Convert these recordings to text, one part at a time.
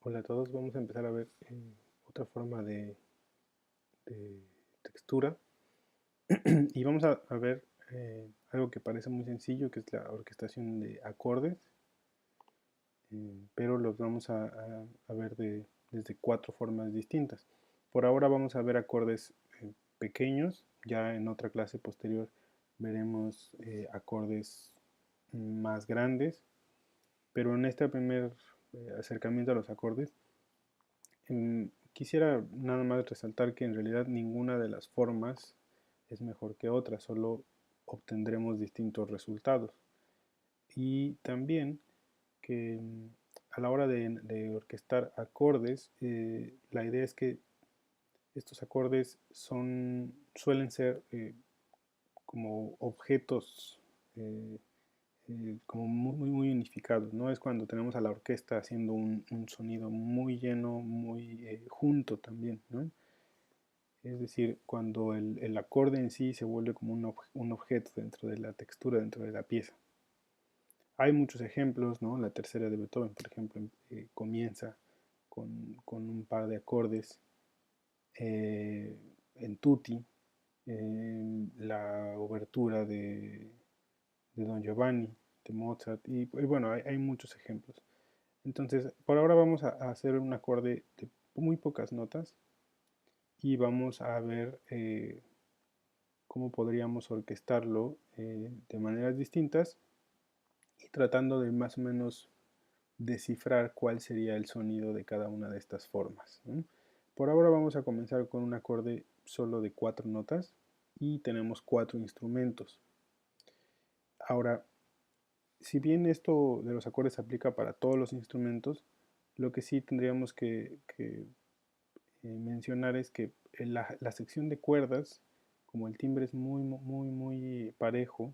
Hola a todos, vamos a empezar a ver otra forma de textura y vamos a ver algo que parece muy sencillo, que es la orquestación de acordes, pero los vamos a ver desde cuatro formas distintas. Por ahora vamos a ver acordes pequeños, ya en otra clase posterior veremos acordes más grandes, pero en este primer acercamiento a los acordes quisiera nada más resaltar que en realidad ninguna de las formas es mejor que otra, solo obtendremos distintos resultados. Y también que a la hora de orquestar acordes, la idea es que estos acordes suelen ser como objetos como muy unificados, ¿no? Es cuando tenemos a la orquesta haciendo un sonido muy lleno, muy junto también, ¿no? Es decir, cuando el acorde en sí se vuelve como un objeto dentro de la textura, dentro de la pieza. Hay muchos ejemplos, ¿no? La tercera de Beethoven, por ejemplo, comienza con un par de acordes eh, en tutti, la obertura de Don Giovanni, de Mozart, y bueno, hay muchos ejemplos. Entonces, por ahora vamos a hacer un acorde de muy pocas notas y vamos a ver cómo podríamos orquestarlo de maneras distintas y tratando de más o menos descifrar cuál sería el sonido de cada una de estas formas, ¿no? Por ahora vamos a comenzar con un acorde solo de cuatro notas y tenemos cuatro instrumentos. Ahora, si bien esto de los acordes se aplica para todos los instrumentos, lo que sí tendríamos que mencionar es que la sección de cuerdas, como el timbre es muy parejo,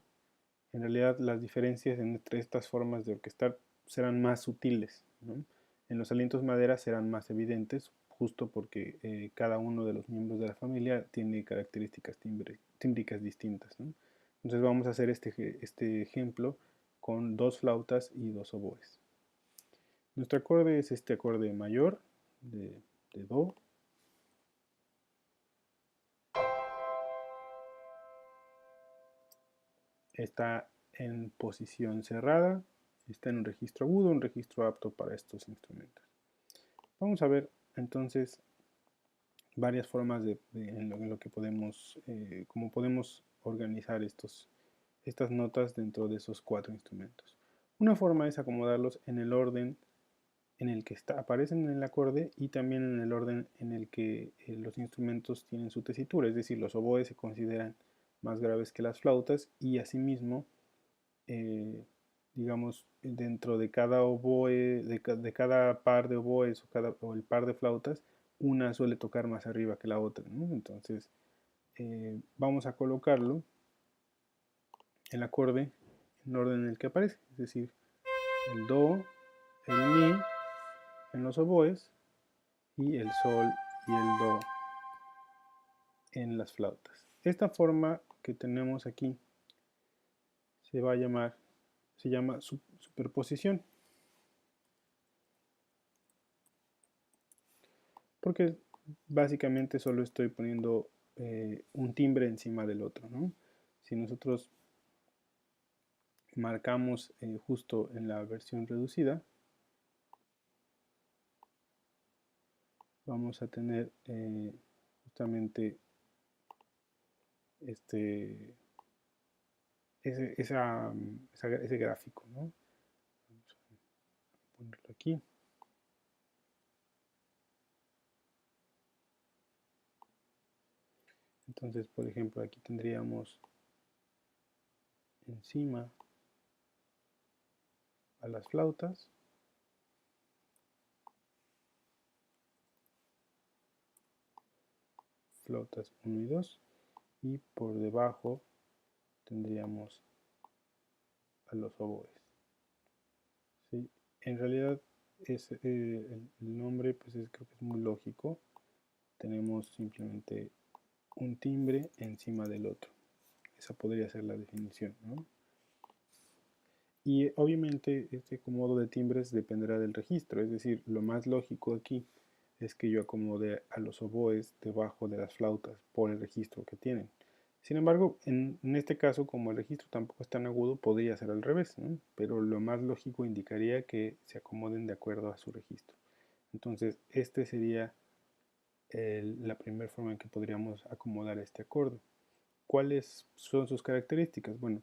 en realidad las diferencias entre estas formas de orquestar serán más sutiles, ¿no? En los alientos madera serán más evidentes, justo porque cada uno de los miembros de la familia tiene características tímbricas distintas, ¿no? Entonces vamos a hacer este ejemplo con dos flautas y dos oboes. Nuestro acorde es este acorde mayor de Do. Está en posición cerrada, está en un registro agudo, un registro apto para estos instrumentos. Vamos a ver entonces varias formas en lo que podemos, cómo podemos organizar estas notas dentro de esos cuatro instrumentos. Una forma es acomodarlos en el orden en el que aparecen en el acorde y también en el orden en el que los instrumentos tienen su tesitura, es decir, los oboes se consideran más graves que las flautas y asimismo, digamos, dentro de cada oboe, de cada par de oboes o el par de flautas, una suele tocar más arriba que la otra, ¿no? Entonces, vamos a colocarlo, el acorde, en el orden en el que aparece, es decir, el Do, el Mi en los oboes y el Sol y el Do en las flautas. Esta forma que tenemos aquí se llama superposición, porque básicamente solo estoy poniendo un timbre encima del otro, ¿no? Si nosotros marcamos justo en la versión reducida, vamos a tener justamente este, ese gráfico, ¿no? Vamos a ponerlo aquí. Entonces, por ejemplo, aquí tendríamos encima a las flautas, flautas 1 y 2, y por debajo tendríamos a los oboes, ¿sí? En realidad el nombre pues creo que es muy lógico, tenemos simplemente un timbre encima del otro, esa podría ser la definición, ¿no? Y obviamente este acomodo de timbres dependerá del registro, es decir, lo más lógico aquí es que yo acomode a los oboes debajo de las flautas por el registro que tienen. Sin embargo, en este caso, como el registro tampoco es tan agudo, podría ser al revés, ¿no? Pero lo más lógico indicaría que se acomoden de acuerdo a su registro. Entonces, este sería la primera forma en que podríamos acomodar este acorde. ¿Cuáles son sus características? Bueno,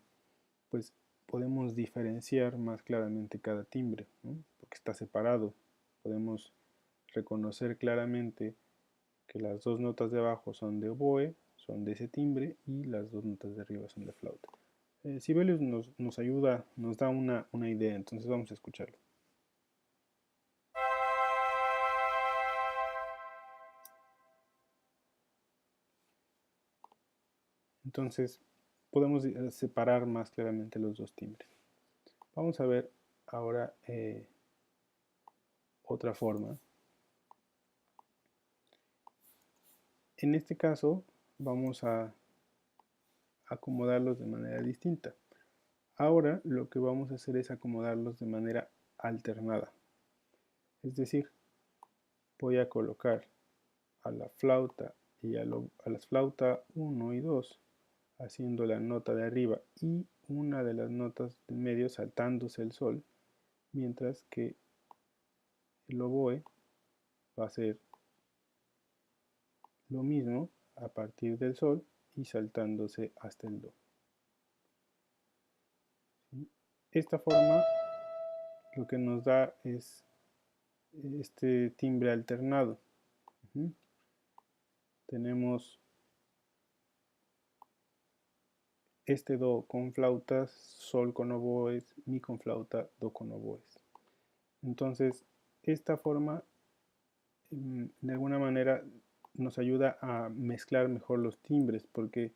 pues podemos diferenciar más claramente cada timbre, ¿no? Porque está separado. Podemos reconocer claramente que las dos notas de abajo son de oboe, son de ese timbre, y las dos notas de arriba son de flauta. Sibelius nos ayuda, nos da una idea, entonces vamos a escucharlo. Entonces podemos separar más claramente los dos timbres. Vamos a ver ahora otra forma. En este caso vamos a acomodarlos de manera distinta. Ahora lo que vamos a hacer es acomodarlos de manera alternada. Es decir, voy a colocar a la flauta y a las flautas 1 y 2 haciendo la nota de arriba y una de las notas del medio saltándose el sol, mientras que el oboe va a hacer lo mismo a partir del sol y saltándose hasta el do. Esta forma lo que nos da es este timbre alternado. Tenemos este do con flautas, sol con oboes, mi con flauta, do con oboes. Entonces, esta forma de alguna manera nos ayuda a mezclar mejor los timbres, porque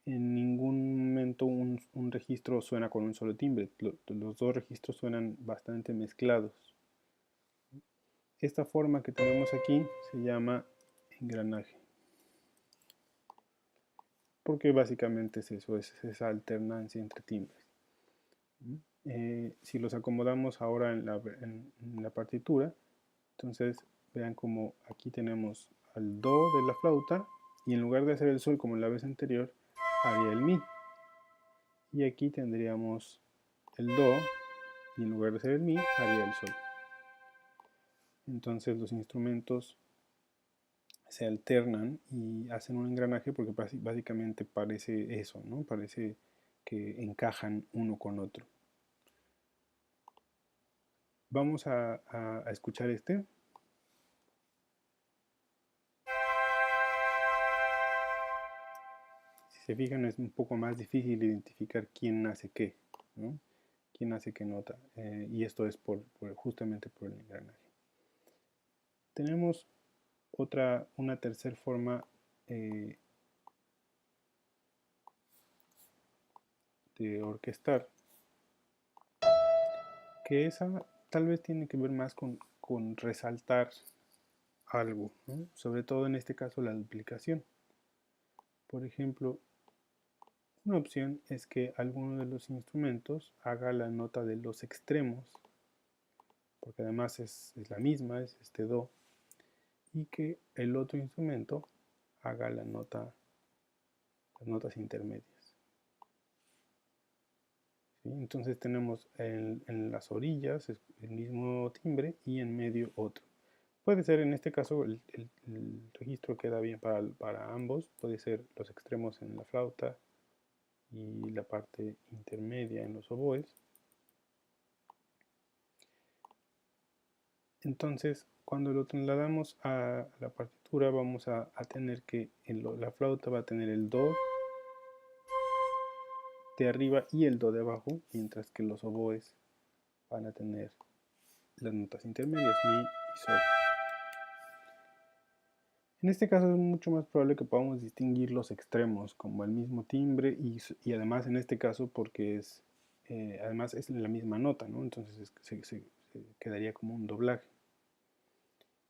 en ningún momento un registro suena con un solo timbre. Los dos registros suenan bastante mezclados. Esta forma que tenemos aquí se llama engranaje, porque básicamente es eso, es esa alternancia entre timbres. Si los acomodamos ahora en la partitura, entonces vean como aquí tenemos al do de la flauta y en lugar de hacer el sol como en la vez anterior, haría el mi. Y aquí tendríamos el do y en lugar de hacer el mi, haría el sol. Entonces los instrumentos se alternan y hacen un engranaje porque básicamente parece eso, ¿no? Parece que encajan uno con otro. Vamos a escuchar este. Si se fijan, es un poco más difícil identificar quién hace qué, ¿no? Quién hace qué nota. Y esto es justamente por el engranaje. Tenemos una tercera forma de orquestar, que esa tal vez tiene que ver más con resaltar algo, ¿no? Sobre todo en este caso la duplicación. Por ejemplo, una opción es que alguno de los instrumentos haga la nota de los extremos, porque además es la misma, es este do, y que el otro instrumento haga las notas intermedias. ¿Sí? Entonces tenemos en las orillas el mismo timbre y en medio otro. Puede ser, en este caso, el registro queda bien para ambos. Puede ser los extremos en la flauta y la parte intermedia en los oboes. Entonces, cuando lo trasladamos a la partitura, vamos a tener que la flauta va a tener el do de arriba y el do de abajo, mientras que los oboes van a tener las notas intermedias, mi y sol. En este caso es mucho más probable que podamos distinguir los extremos como el mismo timbre y además en este caso porque además es la misma nota, ¿no? Entonces se quedaría como un doblaje.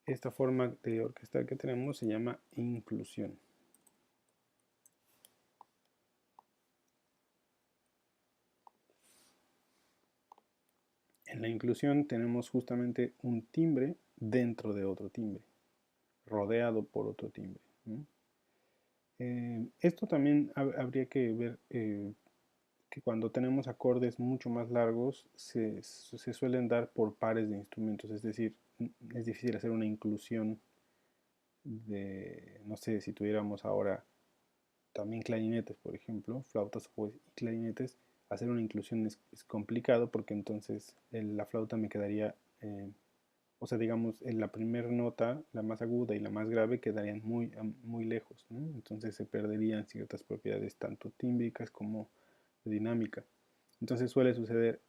Esta forma de orquestar que tenemos se llama inclusión. En la inclusión tenemos justamente un timbre dentro de otro timbre, rodeado por otro timbre, ¿no? Esto también habría que ver que cuando tenemos acordes mucho más largos se suelen dar por pares de instrumentos, es decir, es difícil hacer una inclusión de, no sé, si tuviéramos ahora también clarinetes, por ejemplo, flautas y clarinetes, hacer una inclusión es complicado porque entonces la flauta me quedaría, o sea, digamos, en la primera nota, la más aguda y la más grave quedarían muy lejos, ¿no? Entonces se perderían ciertas propiedades tanto tímbricas como de dinámica. Entonces suele suceder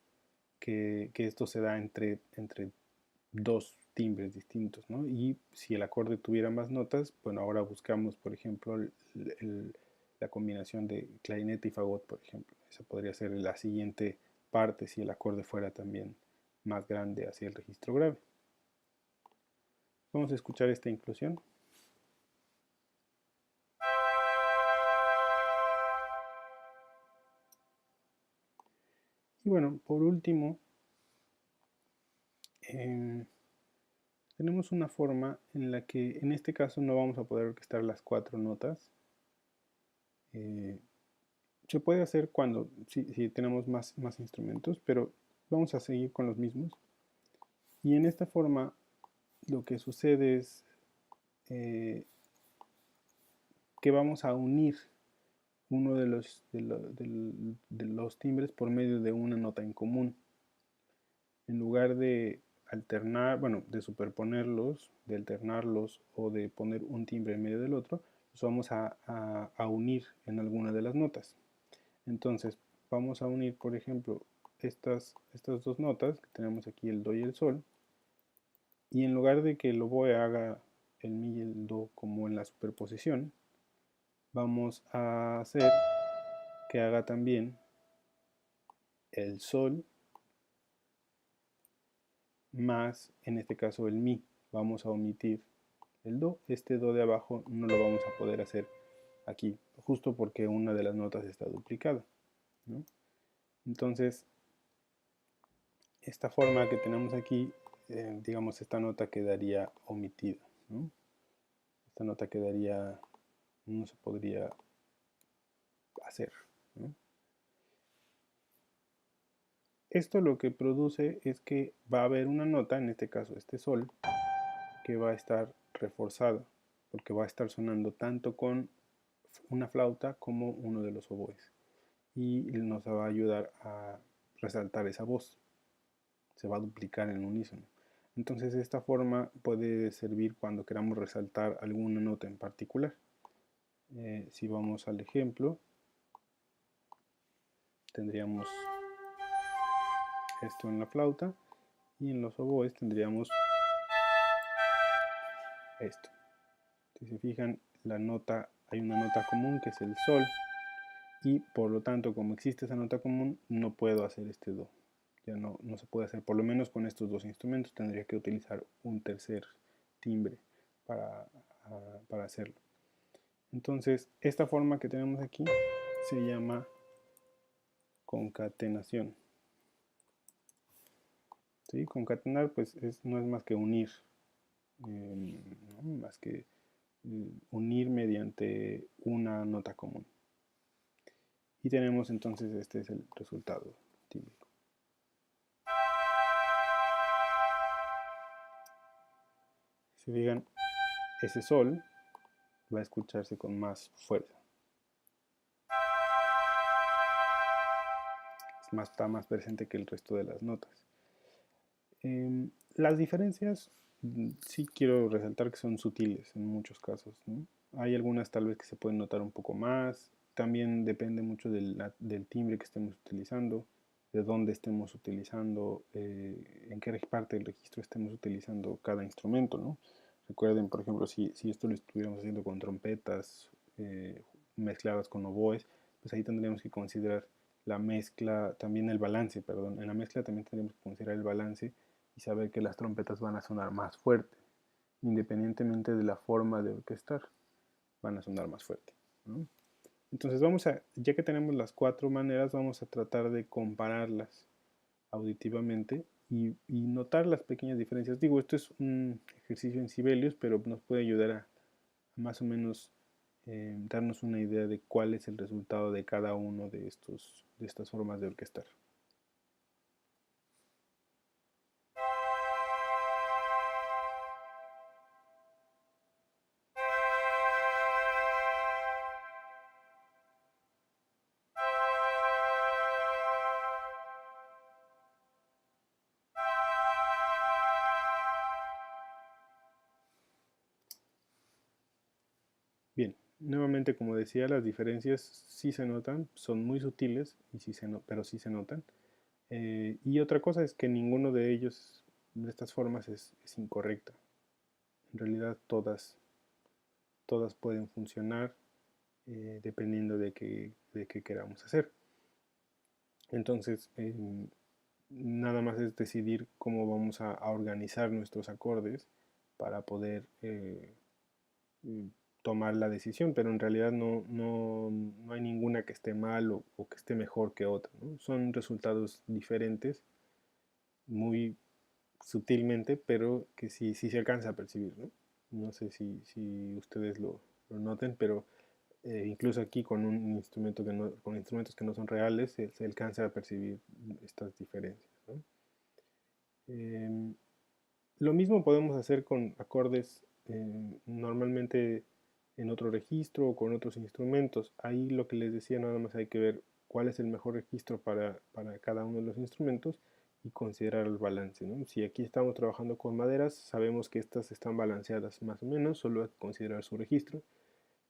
que esto se da entre dos timbres distintos, ¿no? Y si el acorde tuviera más notas, bueno, ahora buscamos, por ejemplo, la combinación de clarinete y fagot, por ejemplo. Esa podría ser la siguiente parte si el acorde fuera también más grande hacia el registro grave. Vamos a escuchar esta inclusión. Y bueno, por último, tenemos una forma en la que en este caso no vamos a poder orquestar las 4 notas. Se puede hacer cuando si tenemos más instrumentos, pero vamos a seguir con los mismos. Y en esta forma lo que sucede es que vamos a unir uno de los timbres por medio de una nota en común. En lugar de alternar, bueno, de superponerlos, de alternarlos o de poner un timbre en medio del otro, los vamos a unir en alguna de las notas. Entonces vamos a unir, por ejemplo, estas dos notas, que tenemos aquí el do y el sol, y en lugar de que el oboe haga el mi y el do como en la superposición, vamos a hacer que haga también el sol más, en este caso, el mi. Vamos a omitir el do. Este do de abajo no lo vamos a poder hacer aquí, justo porque una de las notas está duplicada, ¿no? Entonces, esta forma que tenemos aquí, digamos, esta nota quedaría omitida, ¿no? Esta nota quedaría, no se podría hacer, ¿no? Esto lo que produce es que va a haber una nota, en este caso este sol, que va a estar reforzada, porque va a estar sonando tanto con una flauta como uno de los oboes. Y nos va a ayudar a resaltar esa voz. Se va a duplicar en unísono. Entonces esta forma puede servir cuando queramos resaltar alguna nota en particular. Si vamos al ejemplo, tendríamos esto en la flauta y en los oboes tendríamos esto. Si se fijan, hay una nota común que es el sol y por lo tanto, como existe esa nota común, no puedo hacer este do. Ya no se puede hacer, por lo menos con estos dos instrumentos tendría que utilizar un tercer timbre para hacerlo. Entonces, esta forma que tenemos aquí se llama concatenación. ¿Sí? Concatenar pues no es más que unir, ¿no? Más que unir mediante una nota común. Y tenemos entonces, este es el resultado típico. Si fijan, ese sol va a escucharse con más fuerza. Está más presente que el resto de las notas. Las diferencias sí quiero resaltar que son sutiles en muchos casos, ¿no? Hay algunas tal vez que se pueden notar un poco más. También depende mucho del timbre que estemos utilizando, de dónde estemos utilizando, en qué parte del registro estemos utilizando cada instrumento, ¿no? Recuerden, por ejemplo, si esto lo estuviéramos haciendo con trompetas mezcladas con oboes, pues ahí tendríamos que considerar la mezcla, también el balance, perdón. En la mezcla también tendríamos que considerar el balance y saber que las trompetas van a sonar más fuerte, independientemente de la forma de orquestar, van a sonar más fuerte, ¿no? Entonces ya que tenemos las 4 maneras, vamos a tratar de compararlas auditivamente y notar las pequeñas diferencias. Digo, esto es un ejercicio en Sibelius, pero nos puede ayudar a más o menos darnos una idea de cuál es el resultado de cada uno de estas formas de orquestar. Bien, nuevamente como decía, las diferencias sí se notan, son muy sutiles, pero sí se notan. Y otra cosa es que ninguno de ellos, de estas formas, es incorrecta. En realidad todas pueden funcionar dependiendo de qué queramos hacer. Entonces, nada más es decidir cómo vamos a organizar nuestros acordes para poder tomar la decisión, pero en realidad no hay ninguna que esté mal o que esté mejor que otra, ¿no? Son resultados diferentes, muy sutilmente, pero que sí se alcanza a percibir, ¿no? No sé si ustedes lo noten, pero incluso aquí con un instrumento con instrumentos que no son reales se alcanza a percibir estas diferencias, ¿no? Lo mismo podemos hacer con acordes normalmente en otro registro o con otros instrumentos. Ahí lo que les decía, nada más hay que ver cuál es el mejor registro para cada uno de los instrumentos y considerar el balance, ¿no? Si aquí estamos trabajando con maderas, sabemos que estas están balanceadas más o menos, solo hay que considerar su registro.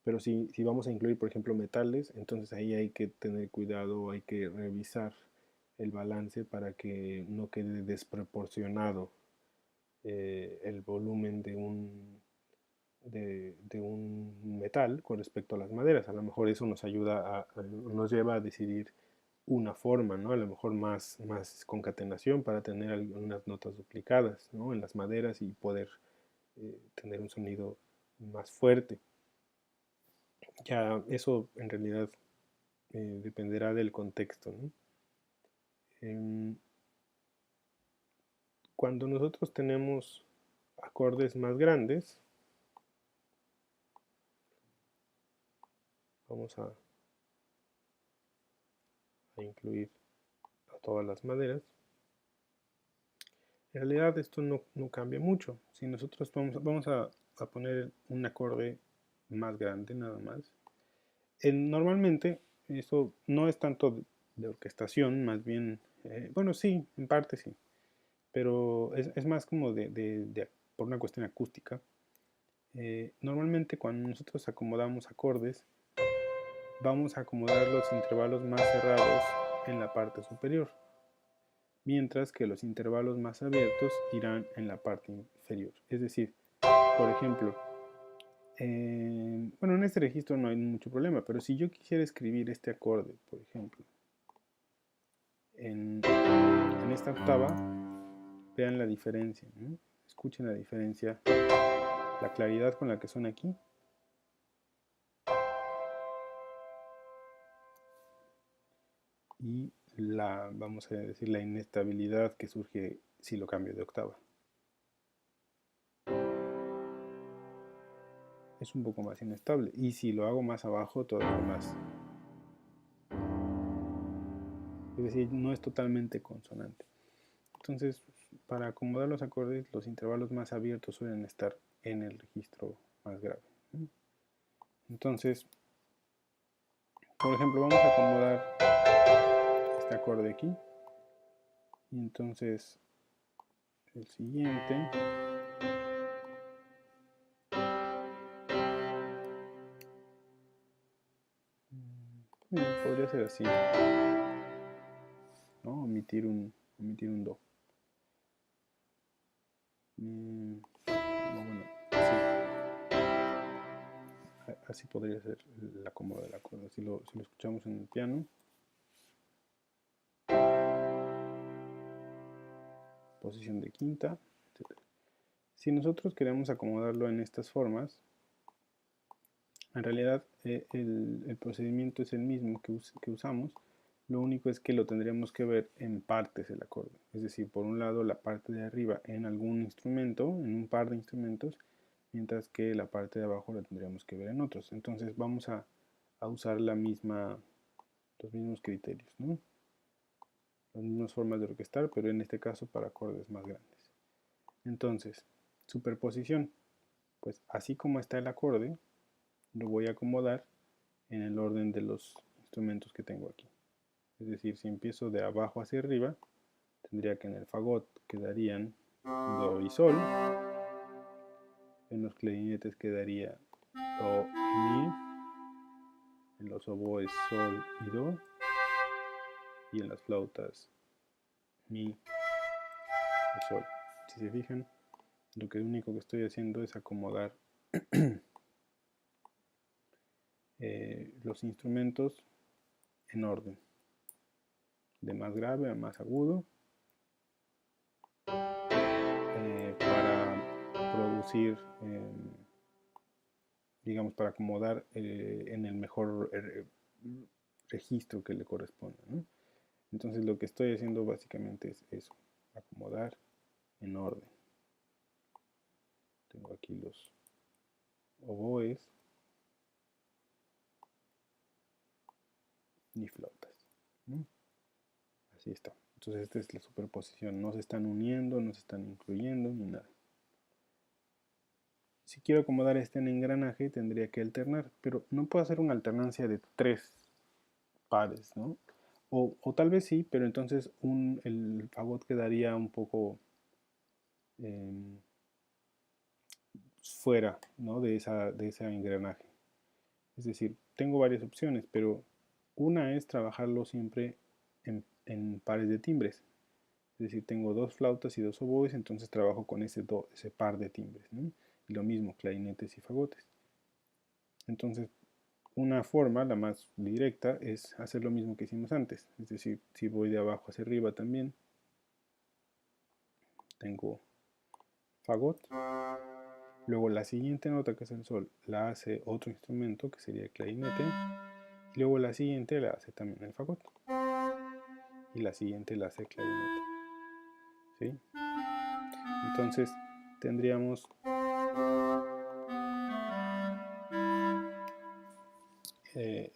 Pero si vamos a incluir, por ejemplo, metales, entonces ahí hay que tener cuidado, hay que revisar el balance para que no quede desproporcionado el volumen de un metal con respecto a las maderas. A lo mejor eso nos ayuda nos lleva a decidir una forma, ¿no? A lo mejor más concatenación para tener algunas notas duplicadas, ¿no? En las maderas y poder tener un sonido más fuerte. Ya eso en realidad dependerá del contexto, ¿no? Cuando nosotros tenemos acordes más grandes, vamos a incluir a todas las maderas. En realidad esto no cambia mucho. Si nosotros vamos a poner un acorde más grande nada más. Normalmente eso no es tanto de orquestación, más bien, bueno, sí, en parte sí, pero es más como por una cuestión acústica. Normalmente cuando nosotros acomodamos acordes, vamos a acomodar los intervalos más cerrados en la parte superior, mientras que los intervalos más abiertos irán en la parte inferior. Es decir, por ejemplo, bueno, en este registro no hay mucho problema, pero si yo quisiera escribir este acorde, por ejemplo, en esta octava, vean la diferencia, ¿no? Escuchen la diferencia, la claridad con la que suena aquí y vamos a decir, la inestabilidad que surge si lo cambio de octava. Es un poco más inestable, y si lo hago más abajo, todavía más. Es decir, no es totalmente consonante. Entonces, para acomodar los acordes, los intervalos más abiertos suelen estar en el registro más grave. Entonces, por ejemplo, vamos a acomodar este acorde aquí. Y entonces, el siguiente. Podría ser así, ¿no? Omitir un do. Bueno, así podría ser el acomodo del acorde. Si lo escuchamos en el piano, posición de quinta, etc. Si nosotros queremos acomodarlo en estas formas, en realidad el procedimiento es el mismo que usamos, Lo único es que lo tendríamos que ver en partes el acorde. Es decir, por un lado la parte de arriba en algún instrumento, en un par de instrumentos, mientras que la parte de abajo la tendríamos que ver en otros. Entonces vamos a usar los mismos criterios, ¿no? Las mismas formas de orquestar, pero en este caso para acordes más grandes. Entonces, superposición. Pues así como está el acorde, lo voy a acomodar en el orden de los instrumentos que tengo aquí. Es decir, si empiezo de abajo hacia arriba, tendría que en el fagot quedarían do y sol, en los clarinetes quedaría do y mi, en los oboes sol y do, y en las flautas mi y sol. Si se fijan, lo único que estoy haciendo es acomodar los instrumentos en orden, de más grave a más agudo, para producir, digamos, para acomodar en el mejor registro que le corresponda, ¿no? Entonces lo que estoy haciendo básicamente es eso, acomodar en orden. Tengo aquí los oboes y flautas, ¿no? Así está. Entonces esta es la superposición, no se están uniendo, no se están incluyendo ni nada. Si quiero acomodar este en engranaje tendría que alternar, pero no puedo hacer una alternancia de 3 pares, ¿no? O tal vez sí, pero entonces el fagot quedaría un poco fuera, ¿no? de ese engranaje. Es decir, tengo varias opciones, pero una es trabajarlo siempre en pares de timbres. Es decir, tengo 2 flautas y 2 oboes, entonces trabajo con ese par de timbres, ¿no? Y lo mismo, clarinetes y fagotes. Entonces, una forma, la más directa, es hacer lo mismo que hicimos antes. Es decir, si voy de abajo hacia arriba también, tengo fagot. Luego la siguiente nota, que es el sol, la hace otro instrumento, que sería el clarinete. Y luego la siguiente la hace también el fagot. Y la siguiente la hace el clarinete. ¿Sí? Entonces tendríamos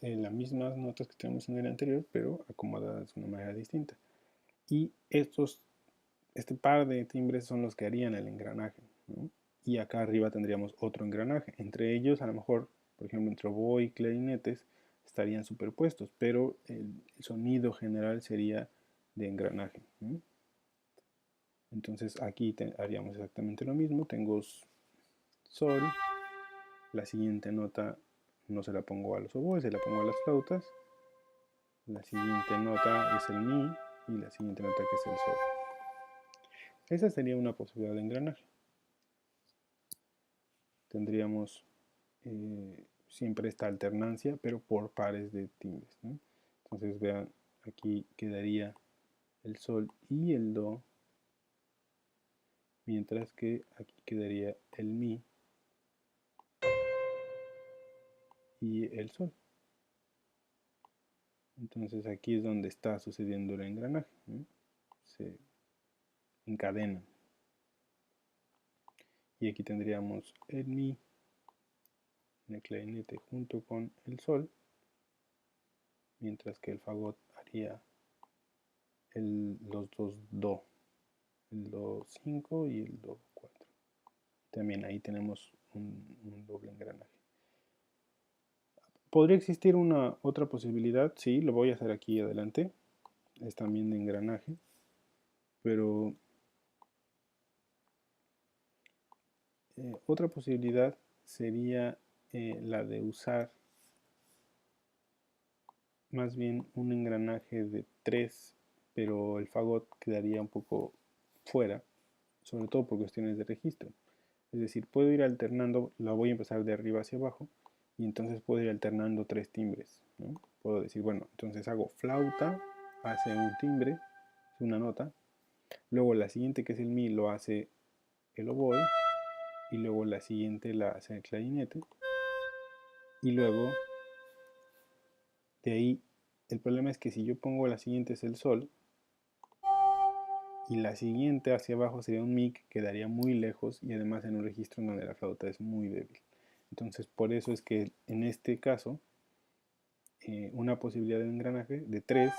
las mismas notas que tenemos en el anterior, pero acomodadas de una manera distinta. Y este par de timbres son los que harían el engranaje, ¿no? Y acá arriba tendríamos otro engranaje. Entre ellos, a lo mejor, por ejemplo, entre oboe y clarinetes estarían superpuestos, pero el sonido general sería de engranaje, ¿no? Entonces aquí haríamos exactamente lo mismo. Tengo sol, la siguiente nota no se la pongo a los oboes, se la pongo a las flautas. La siguiente nota es el mi y la siguiente nota que es el sol. Esa sería una posibilidad de engranaje. Tendríamos siempre esta alternancia, pero por pares de timbres, ¿no? Entonces vean, aquí quedaría el sol y el do, mientras que aquí quedaría el mi y el sol. Entonces aquí es donde está sucediendo el engranaje, ¿no? Se encadenan. Y aquí tendríamos el mi en el clarinete junto con el sol, mientras que el fagot haría los dos do, el do 5 y el do 4. También ahí tenemos un doble engranaje. ¿Podría existir una otra posibilidad? Sí, lo voy a hacer aquí adelante. Es también de engranaje, pero otra posibilidad sería la de usar más bien un engranaje de 3, pero el fagot quedaría un poco fuera, sobre todo por cuestiones de registro. Es decir, puedo ir alternando, la voy a empezar de arriba hacia abajo, y entonces puedo ir alternando 3 timbres, ¿no? Puedo decir, bueno, entonces hago flauta, hace un timbre, es una nota, luego la siguiente que es el mi lo hace el oboe, y luego la siguiente la hace el clarinete, y luego de ahí El problema es que si yo pongo la siguiente es el sol, y la siguiente hacia abajo sería un mi que quedaría muy lejos y además en un registro en donde la flauta es muy débil. Entonces por eso es que en este caso una posibilidad de engranaje de 3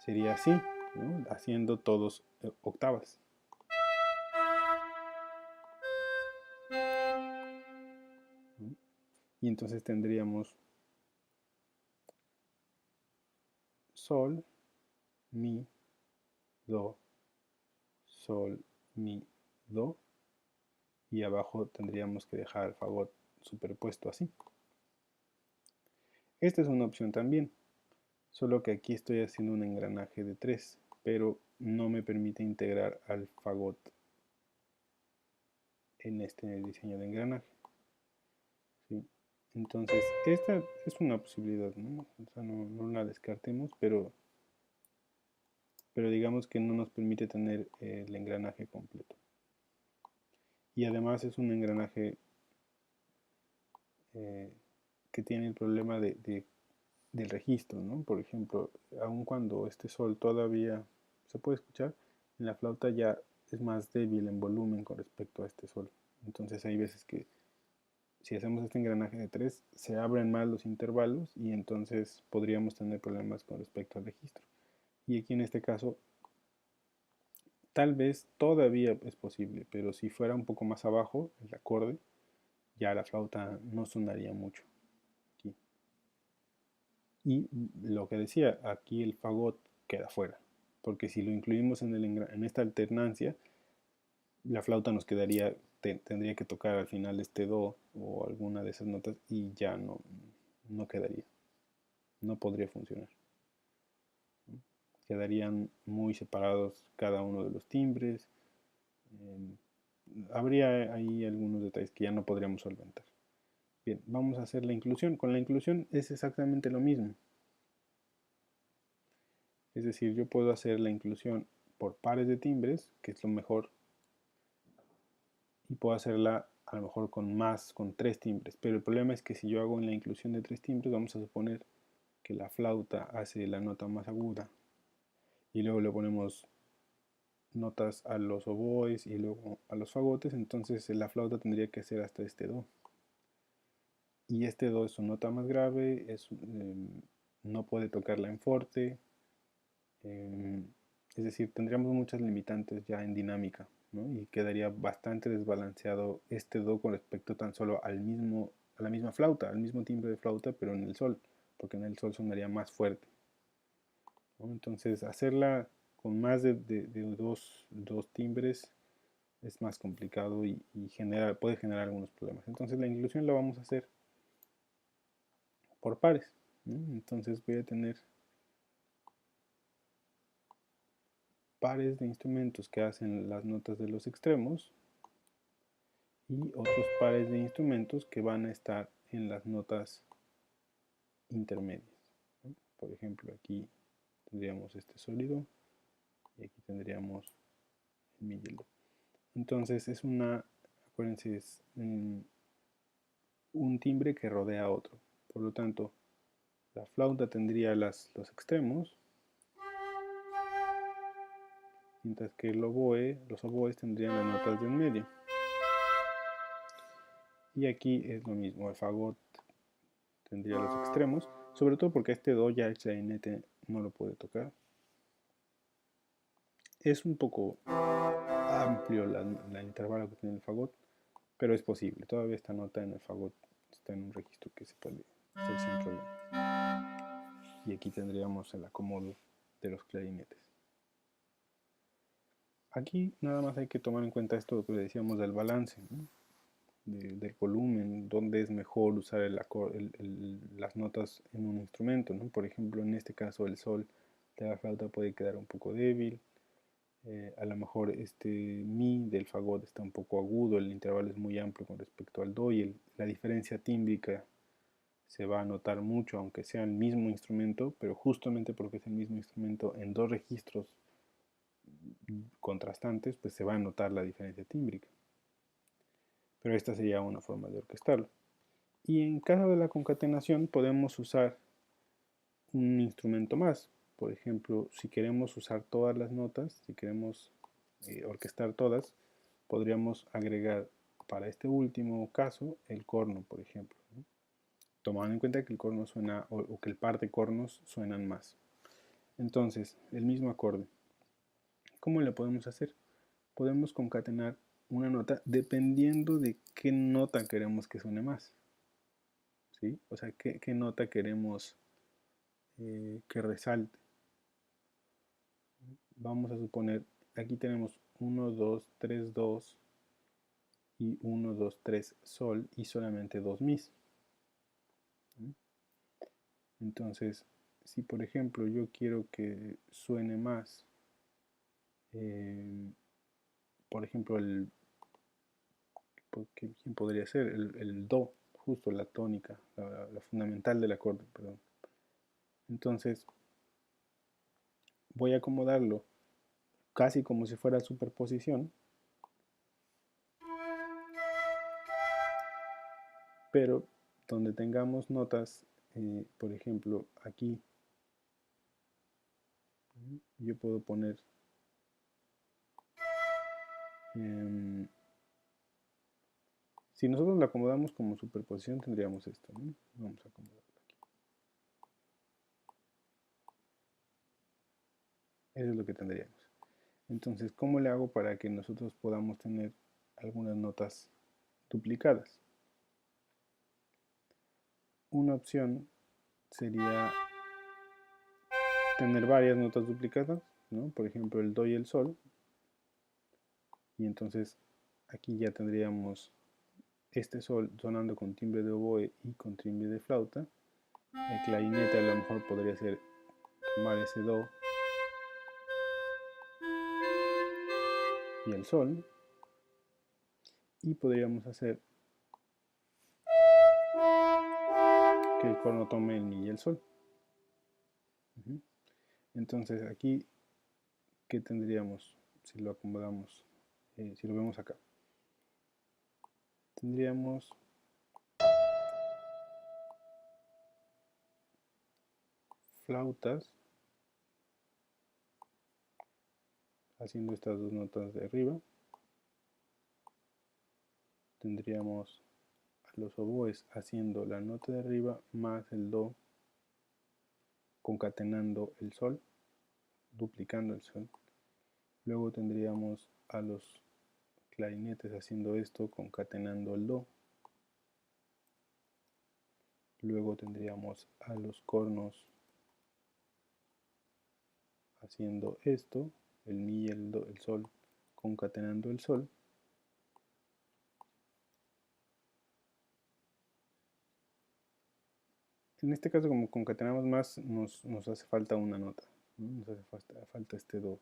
sería así, ¿no? Haciendo todos octavas. ¿No? Y entonces tendríamos sol, mi, do, sol, mi, do, y abajo tendríamos que dejar el fagot superpuesto así. Esta es una opción también, solo que aquí estoy haciendo un engranaje de 3, pero no me permite integrar al fagot en este diseño de engranaje. ¿Sí? Entonces, esta es una posibilidad, ¿no? O sea, no la descartemos, pero digamos que no nos permite tener el engranaje completo. Y además es un engranaje que tiene el problema del registro, ¿no? Por ejemplo, aun cuando este sol todavía se puede escuchar, en la flauta ya es más débil en volumen con respecto a este sol. Entonces hay veces que si hacemos este engranaje de 3, se abren más los intervalos y entonces podríamos tener problemas con respecto al registro. Y aquí en este caso, tal vez todavía es posible, pero si fuera un poco más abajo el acorde, ya la flauta no sonaría mucho. Aquí. Y lo que decía, aquí el fagot queda fuera, porque si lo incluimos en esta alternancia, la flauta nos quedaría, tendría que tocar al final este do o alguna de esas notas y ya no quedaría, no podría funcionar. Quedarían muy separados cada uno de los timbres. Habría ahí algunos detalles que ya no podríamos solventar. Bien, vamos a hacer la inclusión. Con la inclusión es exactamente lo mismo. Es decir, yo puedo hacer la inclusión por pares de timbres, que es lo mejor, y puedo hacerla a lo mejor con 3 timbres. Pero el problema es que si yo hago la inclusión de 3 timbres, vamos a suponer que la flauta hace la nota más aguda y luego le ponemos notas a los oboes y luego a los fagotes, entonces la flauta tendría que hacer hasta este do. Y este do es su nota más grave, no puede tocarla en forte, es decir, tendríamos muchas limitantes ya en dinámica, ¿no? Y quedaría bastante desbalanceado este do con respecto tan solo a la misma flauta, al mismo timbre de flauta, pero en el sol, porque en el sol sonaría más fuerte, ¿no? Entonces, hacerla con más de dos timbres es más complicado y puede generar algunos problemas. Entonces, la inclusión la vamos a hacer por pares, ¿no? Entonces, voy a tener pares de instrumentos que hacen las notas de los extremos y otros pares de instrumentos que van a estar en las notas intermedias, ¿no? Por ejemplo, aquí tendríamos este sólido y aquí tendríamos el mi y el do. Entonces acuérdense, es un timbre que rodea a otro. Por lo tanto, la flauta tendría los extremos, mientras que los oboes tendrían las notas del medio. Y aquí es lo mismo, el fagot tendría los extremos, sobre todo porque este do ya el clarinete no lo puede tocar. Es un poco amplio el intervalo que tiene el fagot, pero es posible. Todavía esta nota en el fagot está en un registro que se puede hacer sin problema. Y aquí tendríamos el acomodo de los clarinetes. Aquí nada más hay que tomar en cuenta esto que decíamos del balance, ¿no? Del volumen, dónde es mejor usar las notas en un instrumento, ¿no? Por ejemplo, en este caso el sol de la flauta puede quedar un poco débil, a lo mejor este mi del fagot está un poco agudo, el intervalo es muy amplio con respecto al do y la diferencia tímbrica se va a notar mucho, aunque sea el mismo instrumento, pero justamente porque es el mismo instrumento en dos registros contrastantes, pues se va a notar la diferencia tímbrica. Pero esta sería una forma de orquestarlo. Y en caso de la concatenación podemos usar un instrumento más. Por ejemplo, si queremos usar todas las notas, si queremos orquestar todas, podríamos agregar para este último caso el corno, por ejemplo, ¿no? Tomando en cuenta que el corno suena o que el par de cornos suenan más. Entonces, el mismo acorde. ¿Cómo lo podemos hacer? Podemos concatenar una nota dependiendo de qué nota queremos que suene más. ¿Sí? O sea, qué nota queremos que resalte. Vamos a suponer, aquí tenemos 1, 2, 3, 2 y 1, 2, 3 sol y solamente 2 mis. Entonces, si por ejemplo yo quiero que suene más, por ejemplo, ¿quién podría ser? El do, justo la tónica, la fundamental del acorde, perdón. Entonces, voy a acomodarlo casi como si fuera superposición, pero donde tengamos notas, por ejemplo, aquí, yo puedo poner si nosotros lo acomodamos como superposición tendríamos esto, ¿no? Vamos a acomodarlo aquí. Eso es lo que tendríamos. Entonces, ¿cómo le hago para que nosotros podamos tener algunas notas duplicadas? Una opción sería tener varias notas duplicadas, ¿no? Por ejemplo, el do y el sol. Y entonces aquí ya tendríamos este sol sonando con timbre de oboe y con timbre de flauta. El clarinete a lo mejor podría ser tomar ese do y el sol. Y podríamos hacer que el corno tome el mi y el sol. Entonces aquí, ¿qué tendríamos si lo acomodamos? Si lo vemos acá. Tendríamos flautas haciendo estas dos notas de arriba. Tendríamos a los oboes haciendo la nota de arriba más el do, concatenando el sol, duplicando el sol. Luego tendríamos a los clarinetes haciendo esto, concatenando el do. Luego tendríamos a los cornos haciendo esto, el mi y el do, el sol, concatenando el sol. En este caso, como concatenamos más, nos hace falta una nota, ¿no? Nos hace falta este do.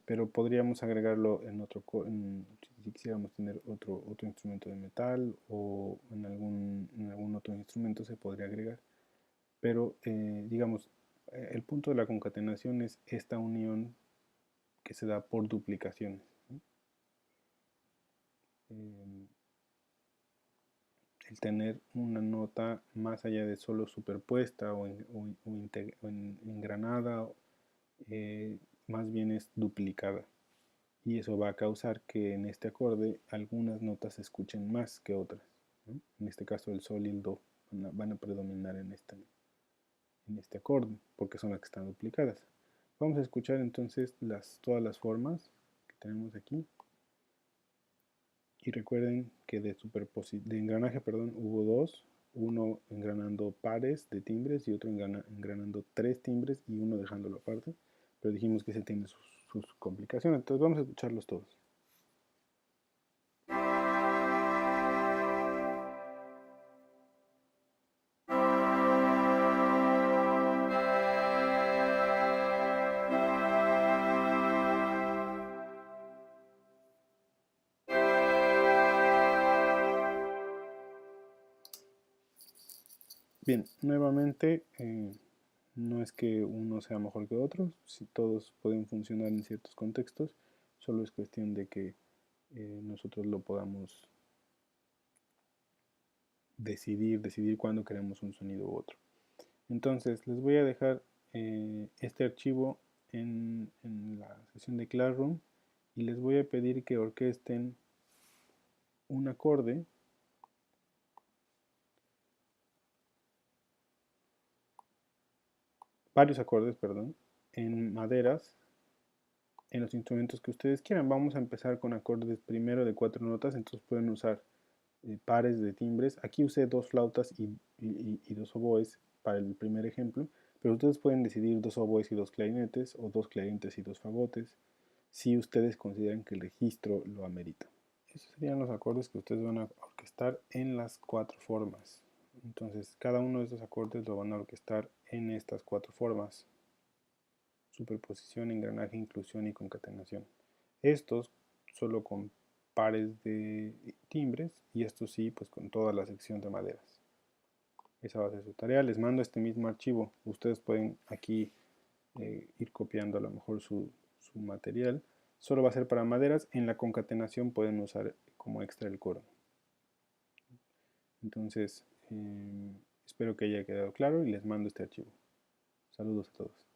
Pero podríamos agregarlo en otro, si quisiéramos tener otro instrumento de metal o en algún otro instrumento se podría agregar. Pero, digamos, el punto de la concatenación es esta unión que se da por duplicaciones, ¿no? El tener una nota más allá de solo superpuesta o engranada, más bien es duplicada. Y eso va a causar que en este acorde algunas notas se escuchen más que otras, ¿no? En este caso el sol y el do van a predominar en este acorde, porque son las que están duplicadas. Vamos a escuchar entonces todas las formas que tenemos aquí. Y recuerden que de engranaje, perdón, hubo dos, uno engranando pares de timbres y otro engranando tres timbres y uno dejándolo aparte, pero dijimos que ese tiene sus complicaciones, entonces vamos a escucharlos todos. Bien, nuevamente, no es que uno sea mejor que otro, si todos pueden funcionar en ciertos contextos, solo es cuestión de que nosotros lo podamos decidir cuándo queremos un sonido u otro. Entonces les voy a dejar este archivo en la sesión de Classroom y les voy a pedir que orquesten un acorde varios acordes, perdón, en maderas, en los instrumentos que ustedes quieran. Vamos a empezar con acordes primero de 4 notas, entonces pueden usar pares de timbres. Aquí usé 2 flautas y 2 oboes para el primer ejemplo, pero ustedes pueden decidir 2 oboes y 2 clarinetes, o 2 clarinetes y 2 fagotes, si ustedes consideran que el registro lo amerita. Esos serían los acordes que ustedes van a orquestar en las 4 formas. Entonces, cada uno de estos acordes lo van a orquestar en estas 4 formas: superposición, engranaje, inclusión y concatenación. Estos solo con pares de timbres, y estos sí, pues con toda la sección de maderas. Esa va a ser su tarea. Les mando este mismo archivo. Ustedes pueden aquí ir copiando a lo mejor su material. Solo va a ser para maderas. En la concatenación pueden usar como extra el coro. Entonces, espero que haya quedado claro y les mando este archivo. Saludos a todos.